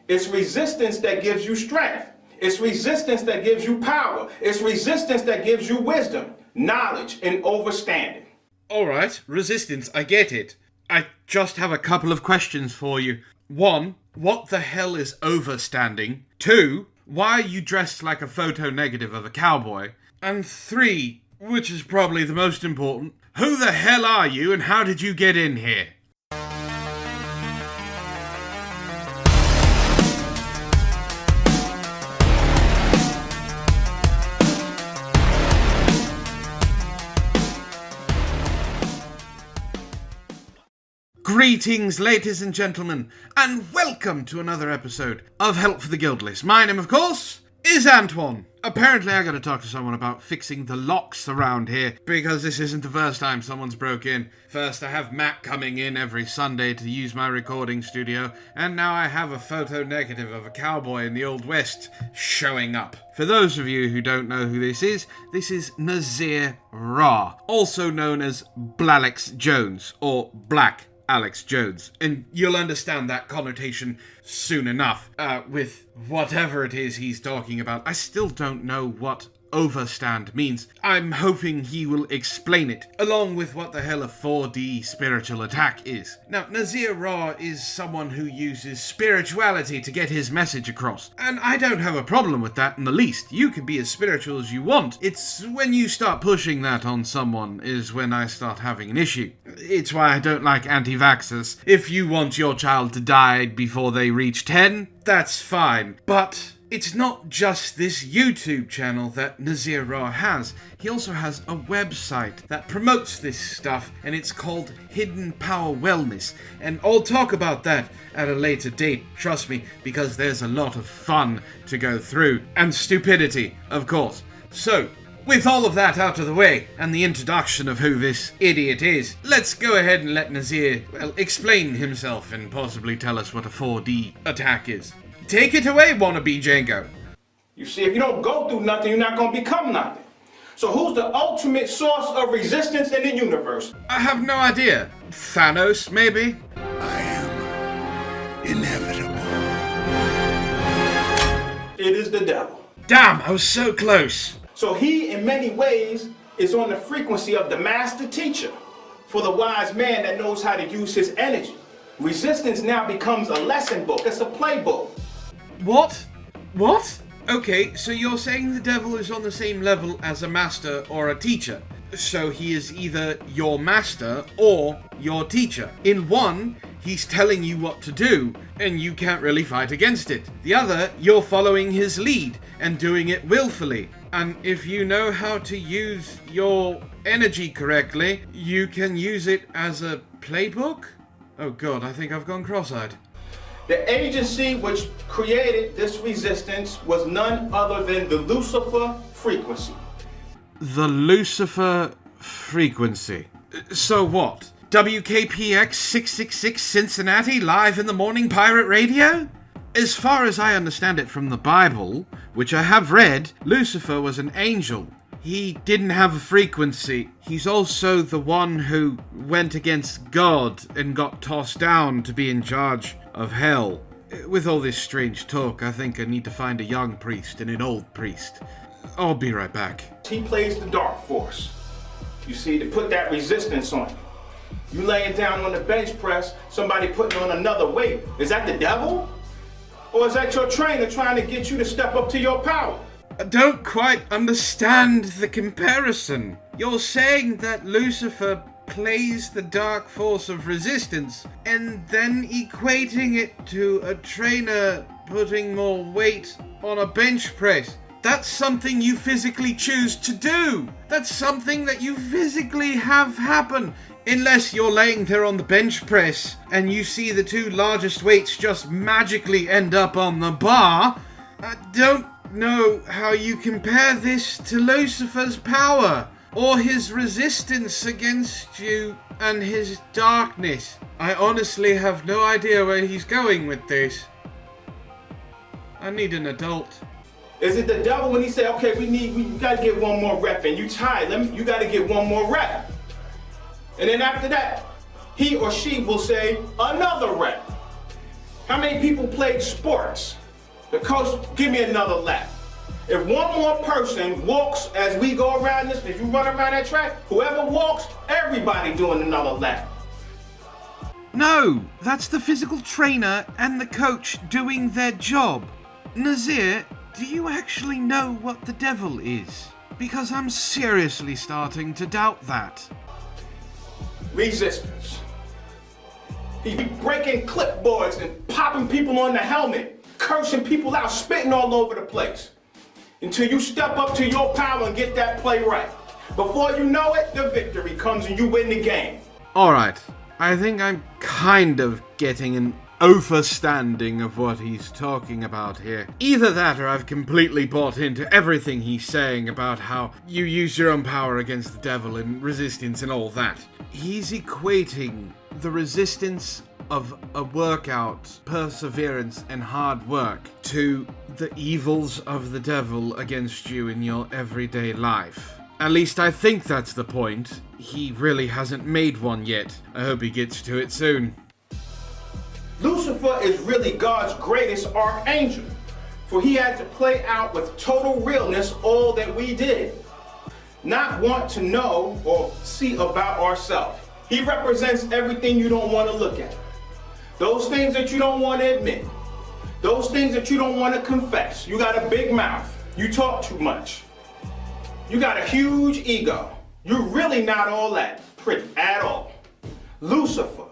It's resistance that gives you strength. It's resistance that gives you power. It's resistance that gives you wisdom, knowledge, and understanding. Alright, resistance, I get it. I just have a couple of questions for you. 1, what the hell is overstanding? 2, why are you dressed like a photo negative of a cowboy? And 3, which is probably the most important, who the hell are you and how did you get in here? Greetings, ladies and gentlemen, and welcome to another episode of Help for the Guildless. My name, of course, is Antoine. Apparently, I gotta talk to someone about fixing the locks around here, because this isn't the first time someone's broke in. First, I have Matt coming in every Sunday to use my recording studio, and now I have a photo negative of a cowboy in the Old West showing up. For those of you who don't know who this is Nazir Ra, also known as Blalex Jones, or Black Alex Jones, and you'll understand that connotation soon enough, with whatever it is he's talking about. I still don't know what overstand means. I'm hoping he will explain it, along with what the hell a 4D spiritual attack is. Now, Nazir Ra is someone who uses spirituality to get his message across, and I don't have a problem with that in the least. You can be as spiritual as you want. It's when you start pushing that on someone is when I start having an issue. It's why I don't like anti-vaxxers. If you want your child to die before they reach 10, that's fine, but it's not just this YouTube channel that Nazir Ra has. He also has a website that promotes this stuff, and it's called Hidden Power Wellness. And I'll talk about that at a later date, trust me, because there's a lot of fun to go through. And stupidity, of course. So, with all of that out of the way, and the introduction of who this idiot is, let's go ahead and let Nazir, explain himself and possibly tell us what a 4D attack is. Take it away, wannabe Django. You see, if you don't go through nothing, you're not going to become nothing. So who's the ultimate source of resistance in the universe? I have no idea. Thanos, maybe? I am inevitable. It is the devil. Damn, I was so close. So he, in many ways, is on the frequency of the master teacher for the wise man that knows how to use his energy. Resistance now becomes a lesson book. It's a playbook. What? Okay, so you're saying the devil is on the same level as a master or a teacher. So he is either your master or your teacher. In one, he's telling you what to do, and you can't really fight against it. The other, you're following his lead and doing it willfully. And if you know how to use your energy correctly, you can use it as a playbook? Oh god, I think I've gone cross-eyed. The agency which created this resistance was none other than the Lucifer frequency. The Lucifer frequency. So what? WKPX 666 Cincinnati live in the morning pirate radio? As far as I understand it from the Bible, which I have read, Lucifer was an angel. He didn't have a frequency. He's also the one who went against God and got tossed down to be in charge of hell. With all this strange talk, I think I need to find a young priest and an old priest. I'll be right back. He plays the dark force. You see, to put that resistance on you. You laying down on the bench press, somebody putting on another weight. Is that the devil? Or is that your trainer trying to get you to step up to your power? I don't quite understand the comparison. You're saying that Lucifer plays the dark force of resistance and then equating it to a trainer putting more weight on a bench press. That's something you physically choose to do. That's something that you physically have happen. Unless you're laying there on the bench press and you see the two largest weights just magically end up on the bar. I don't know how you compare this to Lucifer's power, or his resistance against you and his darkness. I honestly have no idea where he's going with this. I need an adult. Is it the devil when he say, okay, we gotta get one more rep and you tired, you gotta get one more rep. And then after that, he or she will say another rep. How many people played sports? The coach, give me another lap. If one more person walks as we go around this, if you run around that track, whoever walks, everybody doing another lap. No, that's the physical trainer and the coach doing their job. Nazir, do you actually know what the devil is? Because I'm seriously starting to doubt that. Resistance. He be breaking clipboards and popping people on the helmet, cursing people out, spitting all over the place. Until you step up to your power and get that play right. Before you know it, the victory comes and you win the game. Alright, I think I'm kind of getting an overstanding of what he's talking about here. Either that or I've completely bought into everything he's saying about how you use your own power against the devil and resistance and all that. He's equating the resistance of a workout, perseverance, and hard work to the evils of the devil against you in your everyday life. At least I think that's the point. He really hasn't made one yet. I hope he gets to it soon. Lucifer is really God's greatest archangel, for he had to play out with total realness all that we did. Not want to know or see about ourselves. He represents everything you don't want to look at. Those things that you don't want to admit. Those things that you don't want to confess. You got a big mouth. You talk too much. You got a huge ego. You're really not all that pretty at all. Lucifer.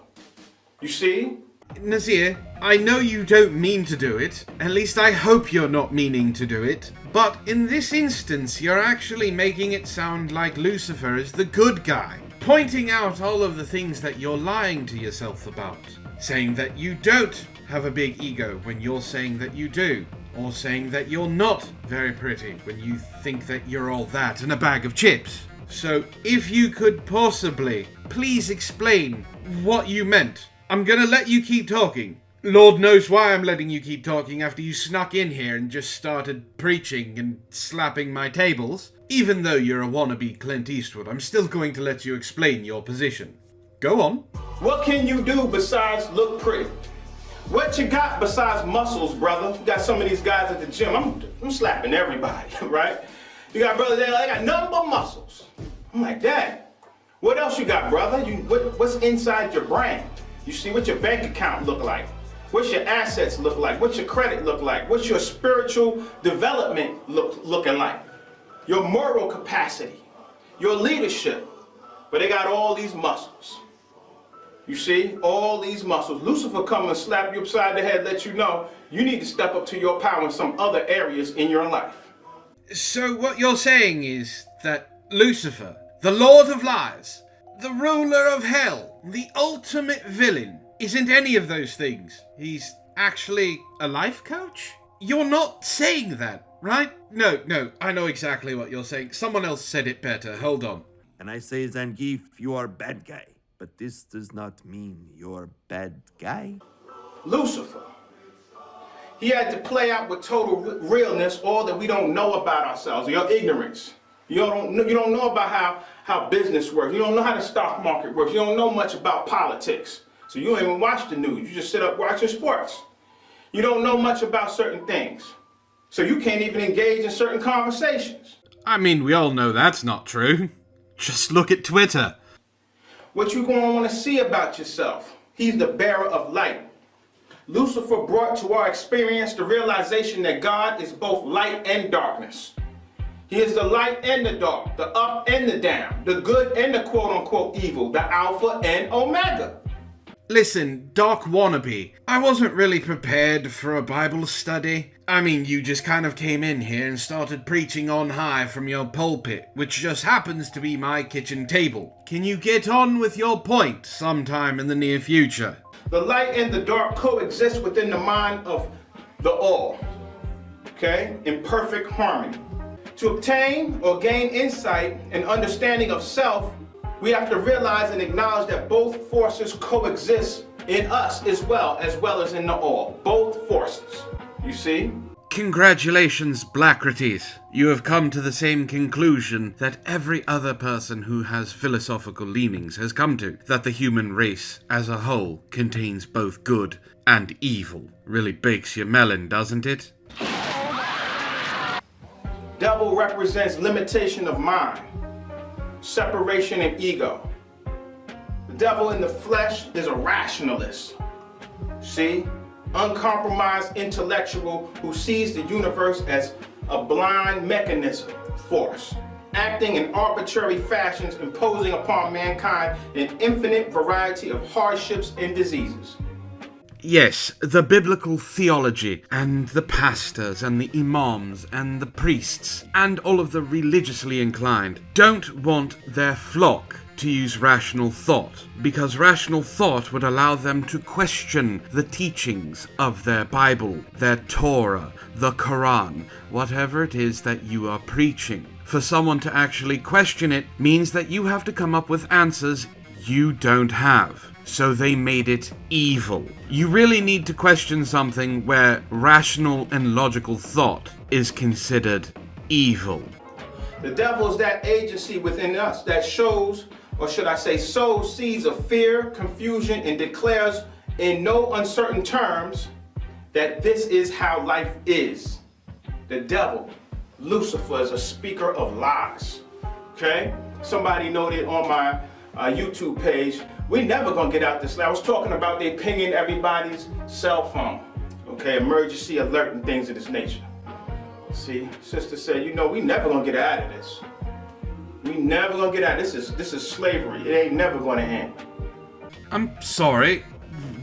You see? Nazir, I know you don't mean to do it. At least I hope you're not meaning to do it. But in this instance, you're actually making it sound like Lucifer is the good guy. Pointing out all of the things that you're lying to yourself about. Saying that you don't have a big ego when you're saying that you do. Or saying that you're not very pretty when you think that you're all that and a bag of chips. So if you could possibly please explain what you meant. I'm gonna let you keep talking. Lord knows why I'm letting you keep talking after you snuck in here and just started preaching and slapping my tables. Even though you're a wannabe Clint Eastwood, I'm still going to let you explain your position. Go on. What can you do besides look pretty? What you got besides muscles, brother? You got some of these guys at the gym. I'm slapping everybody, right? You got brothers there, they got nothing but muscles. I'm like, dang. What else you got, brother? What's inside your brain? You see what your bank account look like? What's your assets look like? What's your credit look like? What's your spiritual development looking like? Your moral capacity, your leadership. But they got all these muscles. You see, all these muscles. Lucifer come and slap you upside the head, let you know you need to step up to your power in some other areas in your life. So what you're saying is that Lucifer, the Lord of Lies, the ruler of hell, the ultimate villain, isn't any of those things. He's actually a life coach? You're not saying that, right? No, I know exactly what you're saying. Someone else said it better. Hold on. And I say, Zangief, you are bad guy. But this does not mean you're bad guy. Lucifer. He had to play out with total realness all that we don't know about ourselves, your ignorance. You don't know about how business works. You don't know how the stock market works. You don't know much about politics. So you don't even watch the news. You just sit up watching sports. You don't know much about certain things. So you can't even engage in certain conversations. I mean, we all know that's not true. Just look at Twitter. What you going to want to see about yourself? He's the bearer of light. Lucifer brought to our experience the realization that God is both light and darkness. He is the light and the dark, the up and the down, the good and the quote-unquote evil, the alpha and omega. Listen, Doc Wannabe, I wasn't really prepared for a Bible study. I mean, you just kind of came in here and started preaching on high from your pulpit, which just happens to be my kitchen table. Can you get on with your point sometime in the near future? The light and the dark coexist within the mind of the all, okay, in perfect harmony. To obtain or gain insight and understanding of self, we have to realize and acknowledge that both forces coexist in us as well as in the all. Both forces. You see? Congratulations, Blackrates. You have come to the same conclusion that every other person who has philosophical leanings has come to, that the human race as a whole contains both good and evil. Really bakes your melon, doesn't it? Devil represents limitation of mind, separation and ego. The devil in the flesh is a rationalist. See? Uncompromised intellectual who sees the universe as a blind mechanism, force, acting in arbitrary fashions, imposing upon mankind an infinite variety of hardships and diseases. Yes, the biblical theology, and the pastors, and the imams, and the priests, and all of the religiously inclined don't want their flock to use rational thought, because rational thought would allow them to question the teachings of their Bible, their Torah, the Quran, whatever it is that you are preaching. For someone to actually question it means that you have to come up with answers you don't have. So they made it evil. You really need to question something where rational and logical thought is considered evil. The devil is that agency within us that shows, or should I say sows seeds of fear, confusion, and declares in no uncertain terms that this is how life is. The devil, Lucifer, is a speaker of lies. Okay? Somebody noted on my YouTube page, we never gonna get out this. I was talking about they pinging everybody's cell phone. Okay, emergency alert and things of this nature. See, sister said, you know, we never gonna get out of this. We never gonna get out. This is slavery. It ain't never gonna end. I'm sorry,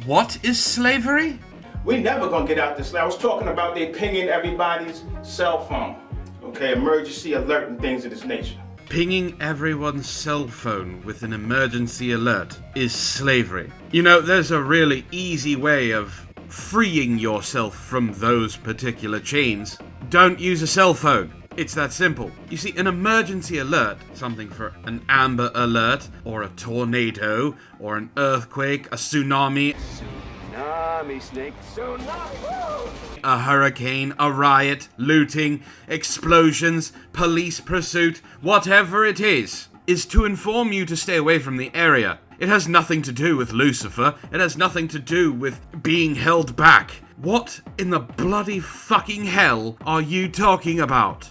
what is slavery? We never gonna get out this. I was talking about they pinging everybody's cell phone. Okay, emergency alert and things of this nature. Pinging everyone's cell phone with an emergency alert is slavery. You know, there's a really easy way of freeing yourself from those particular chains. Don't use a cell phone. It's that simple. You see, an emergency alert, something for an amber alert, or a tornado, or an earthquake, a tsunami, Tsunami, snake. Tsunami. a hurricane, a riot, looting, explosions, police pursuit, whatever it is to inform you to stay away from the area. It has nothing to do with Lucifer. It has nothing to do with being held back. What in the bloody fucking hell are you talking about?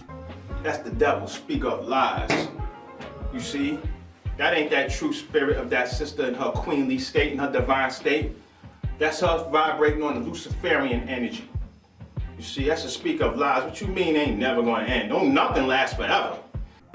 That's the devil, speaker of lies. You see, that ain't that true spirit of that sister in her queenly state, in her divine state. That's her vibrating on the Luciferian energy. You see, that's a speaker of lies. What you mean ain't never gonna end? Don't nothing last forever.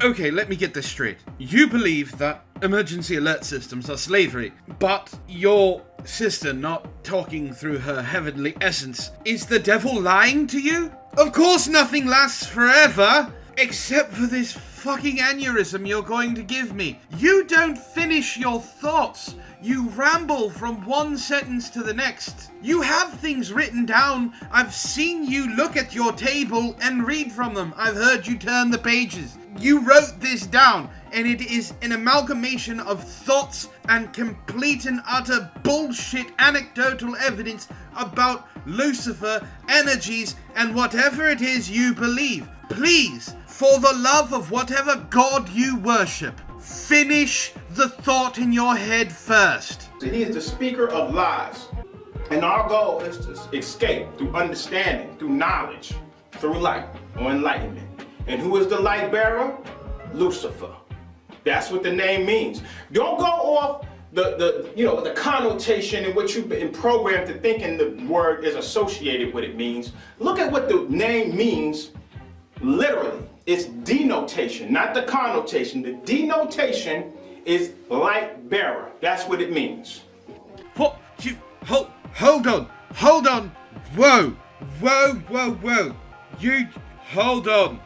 Okay, let me get this straight. You believe that emergency alert systems are slavery, but your sister not talking through her heavenly essence, is the devil lying to you? Of course nothing lasts forever, except for this fucking aneurysm you're going to give me. You don't finish your thoughts. You ramble from one sentence to the next. You have things written down. I've seen you look at your table and read from them. I've heard you turn the pages. You wrote this down, and it is an amalgamation of thoughts and complete and utter bullshit anecdotal evidence about Lucifer, energies, and whatever it is you believe. Please, for the love of whatever god you worship, finish the thought in your head first. He is the speaker of lies. And our goal is to escape through understanding, through knowledge, through light or enlightenment. And who is the light bearer? Lucifer. That's what the name means. Don't go off the connotation in which you've been programmed to thinking the word is associated with it means. Look at what the name means literally. It's denotation, not the connotation. The denotation is light bearer. That's what it means. What? Hold on. Whoa. You, hold on.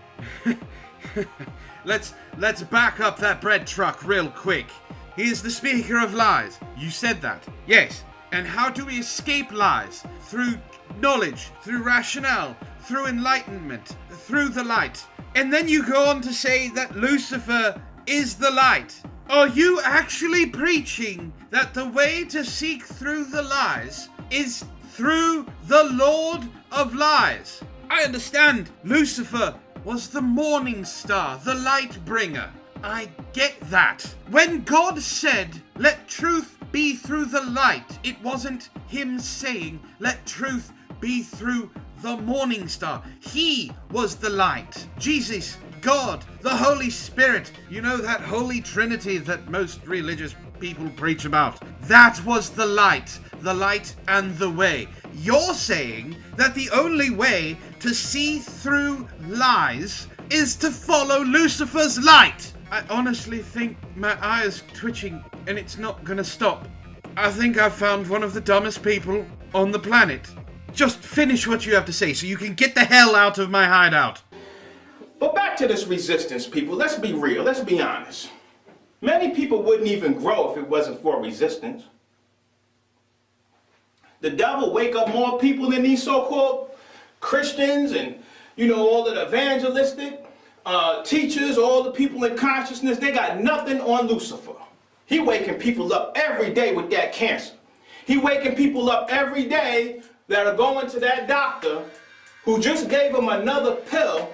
Let's back up that bread truck real quick. He is the speaker of lies. You said that. Yes. And how do we escape lies? Through knowledge, through rationale, through enlightenment, through the light. And then you go on to say that Lucifer is the light. Are you actually preaching that the way to seek through the lies is through the Lord of Lies? I understand. Lucifer was the morning star, the light bringer. I get that. When God said, let truth be through the light, it wasn't him saying, let truth be through the morning star. He was the light. Jesus, God, the Holy Spirit, you know, that Holy Trinity that most religious people preach about. That was the light and the way. You're saying that the only way to see through lies is to follow Lucifer's light. I honestly think my eye is twitching and it's not gonna stop. I think I've found one of the dumbest people on the planet. Just finish what you have to say so you can get the hell out of my hideout. But back to this resistance, people. Let's be real. Let's be honest. Many people wouldn't even grow if it wasn't for resistance. The devil wake up more people than these so-called Christians and, you know, all of the evangelistic teachers, all the people in consciousness. They got nothing on Lucifer. He waking people up every day with that cancer. He waking people up every day that are going to that doctor who just gave them another pill.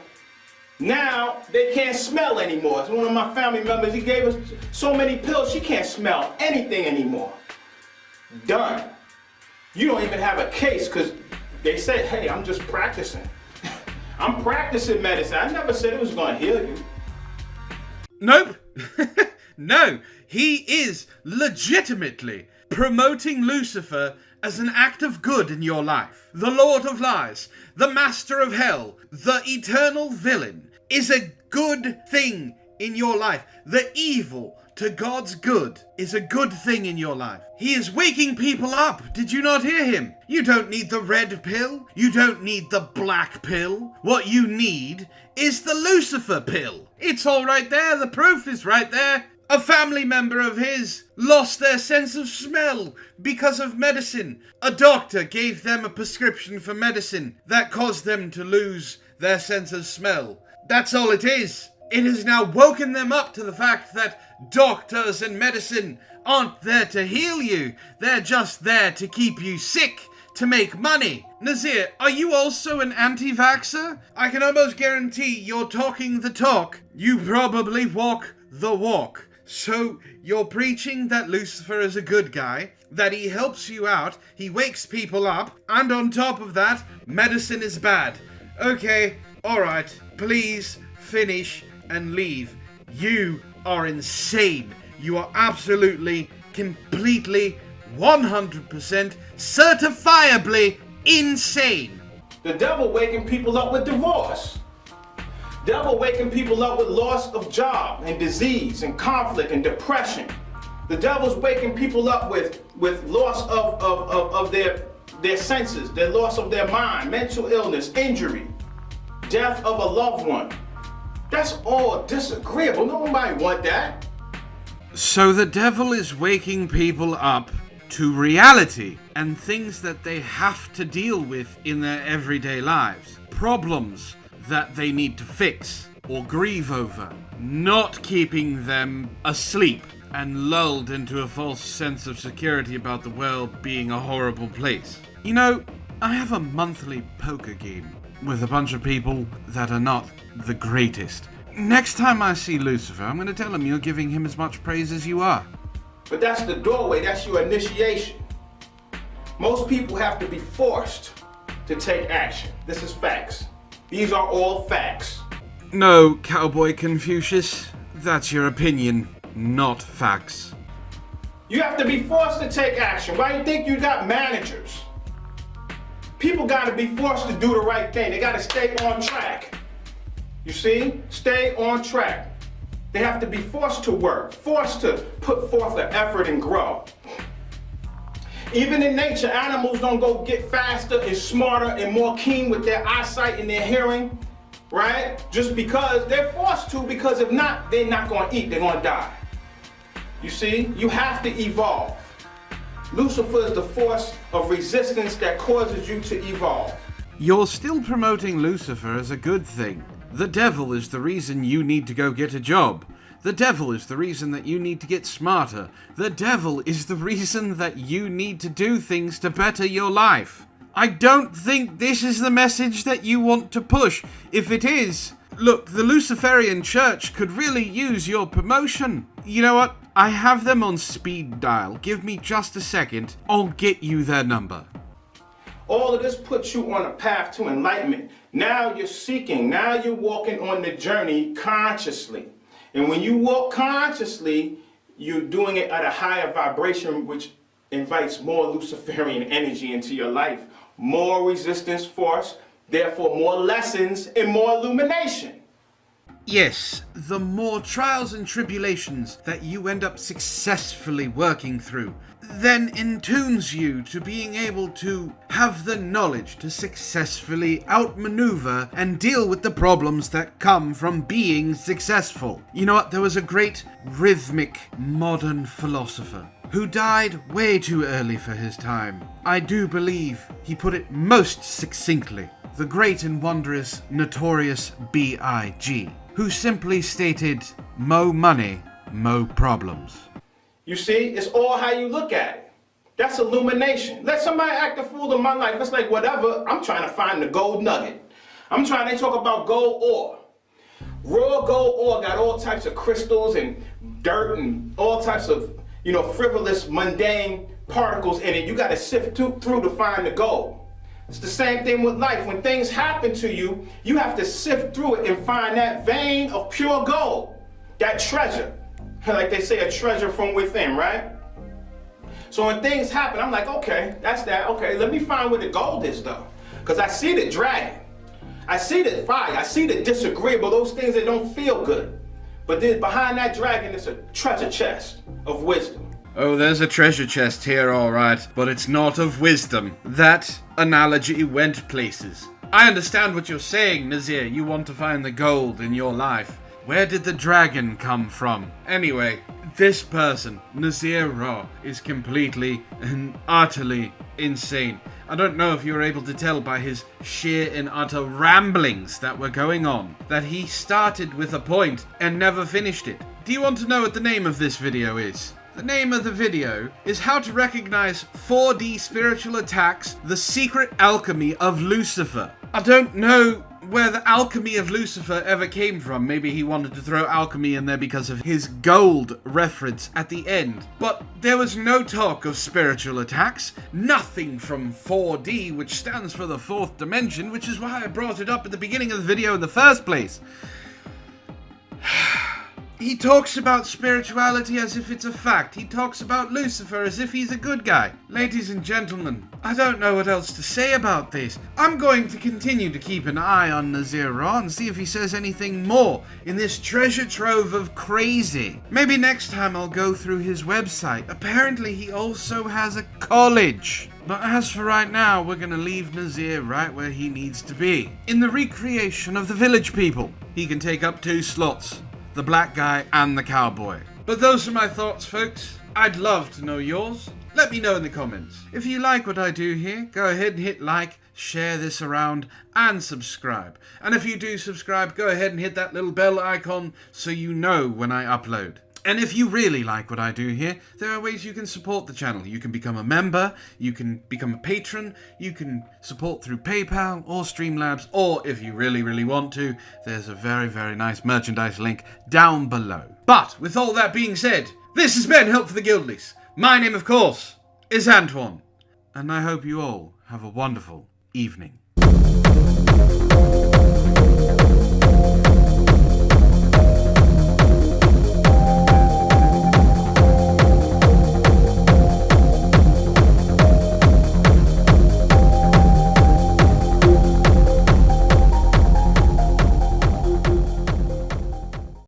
Now they can't smell anymore. It's one of my family members. He gave us so many pills, she can't smell anything anymore. Done. You don't even have a case because they said, hey, I'm just practicing. I'm practicing medicine. I never said it was going to heal you. Nope. No, he is legitimately promoting Lucifer as an act of good in your life. The Lord of Lies, the Master of Hell, the eternal villain is a good thing in your life. The evil to God's good is a good thing in your life. He is waking people up. Did you not hear him? You don't need the red pill. You don't need the black pill. What you need is the Lucifer pill. It's all right there. The proof is right there. A family member of his lost their sense of smell because of medicine. A doctor gave them a prescription for medicine that caused them to lose their sense of smell. That's all it is. It has now woken them up to the fact that doctors and medicine aren't there to heal you. They're just there to keep you sick, to make money. Nazir, are you also an anti-vaxxer? I can almost guarantee you're talking the talk. You probably walk the walk. So you're preaching that Lucifer is a good guy, that he helps you out, he wakes people up, and on top of that, medicine is bad. Okay, alright, please finish and leave. You are insane. You are absolutely, completely, 100% certifiably insane. The devil waking people up with divorce. Devil waking people up with loss of job and disease and conflict and depression. The devil's waking people up with loss of their senses, their loss of their mind, mental illness, injury, death of a loved one. That's all disagreeable. Nobody want that. So the devil is waking people up to reality and things that they have to deal with in their everyday lives. Problems that they need to fix or grieve over, not keeping them asleep and lulled into a false sense of security about the world being a horrible place. You know, I have a monthly poker game with a bunch of people that are not the greatest. Next time I see Lucifer, I'm going to tell him you're giving him as much praise as you are. But that's the doorway, that's your initiation. Most people have to be forced to take action. This is facts. These are all facts. No, Cowboy Confucius, that's your opinion, not facts. You have to be forced to take action. Why do you think you got managers? People got to be forced to do the right thing. They got to stay on track. You see? Stay on track. They have to be forced to work, forced to put forth the effort and grow. Even in nature, animals don't go get faster and smarter and more keen with their eyesight and their hearing, right? Just because they're forced to, because if not, they're not going to eat, they're going to die. You see? You have to evolve. Lucifer is the force of resistance that causes you to evolve. You're still promoting Lucifer as a good thing. The devil is the reason you need to go get a job. The devil is the reason that you need to get smarter. The devil is the reason that you need to do things to better your life. I don't think this is the message that you want to push. If it is, look, the Luciferian Church could really use your promotion. You know what? I have them on speed dial. Give me just a second. I'll get you their number. All of this puts you on a path to enlightenment. Now you're seeking, now you're walking on the journey consciously. And when you walk consciously, you're doing it at a higher vibration, which invites more Luciferian energy into your life. More resistance force, therefore more lessons and more illumination. Yes, the more trials and tribulations that you end up successfully working through, then intunes you to being able to have the knowledge to successfully outmaneuver and deal with the problems that come from being successful. You know what? There was a great rhythmic modern philosopher who died way too early for his time. I do believe he put it most succinctly. The great and wondrous Notorious B.I.G., who simply stated, "Mo money, mo problems." You see, it's all how you look at it. That's illumination. Let somebody act a fool in my life. It's like whatever. I'm trying to find the gold nugget. They talk about gold ore. Raw gold ore got all types of crystals and dirt and all types of, frivolous, mundane particles in it. You got to sift through to find the gold. It's the same thing with life. When things happen to you, you have to sift through it and find that vein of pure gold, that treasure. Like they say, a treasure from within, right? So when things happen, I'm like, okay, that's that. Okay, let me find where the gold is, though. Because I see the dragon. I see the fire. I see the disagreeable, those things that don't feel good. But then behind that dragon is a treasure chest of wisdom. Oh, there's a treasure chest here, all right, but it's not of wisdom. That analogy went places. I understand what you're saying, Nazir. You want to find the gold in your life. Where did the dragon come from? Anyway, this person, Nazir Ra, is completely and utterly insane. I don't know if you were able to tell by his sheer and utter ramblings that were going on, that he started with a point and never finished it. Do you want to know what the name of this video is? The name of the video is How to Recognize 4D Spiritual Attacks, The Secret Alchemy of Lucifer. I don't know where the alchemy of Lucifer ever came from. Maybe he wanted to throw alchemy in there because of his gold reference at the end. But there was no talk of spiritual attacks, nothing from 4D, which stands for the fourth dimension, which is why I brought it up at the beginning of the video in the first place. He talks about spirituality as if it's a fact. He talks about Lucifer as if he's a good guy. Ladies and gentlemen, I don't know what else to say about this. I'm going to continue to keep an eye on Nazir Ra and see if he says anything more in this treasure trove of crazy. Maybe next time I'll go through his website. Apparently he also has a college. But as for right now, we're going to leave Nazir right where he needs to be. In the recreation of the village people. He can take up 2 slots. The black guy and the cowboy. But those are my thoughts, folks. I'd love to know yours. Let me know in the comments. If you like what I do here, go ahead and hit like, share this around, and subscribe. And if you do subscribe, go ahead and hit that little bell icon so you know when I upload. And if you really like what I do here, there are ways you can support the channel. You can become a member, you can become a patron, you can support through PayPal or Streamlabs, or if you really want to, there's a very nice merchandise link down below. But with all that being said, this has been Help for the Guildless. My name, of course, is Antoine, and I hope you all have a wonderful evening.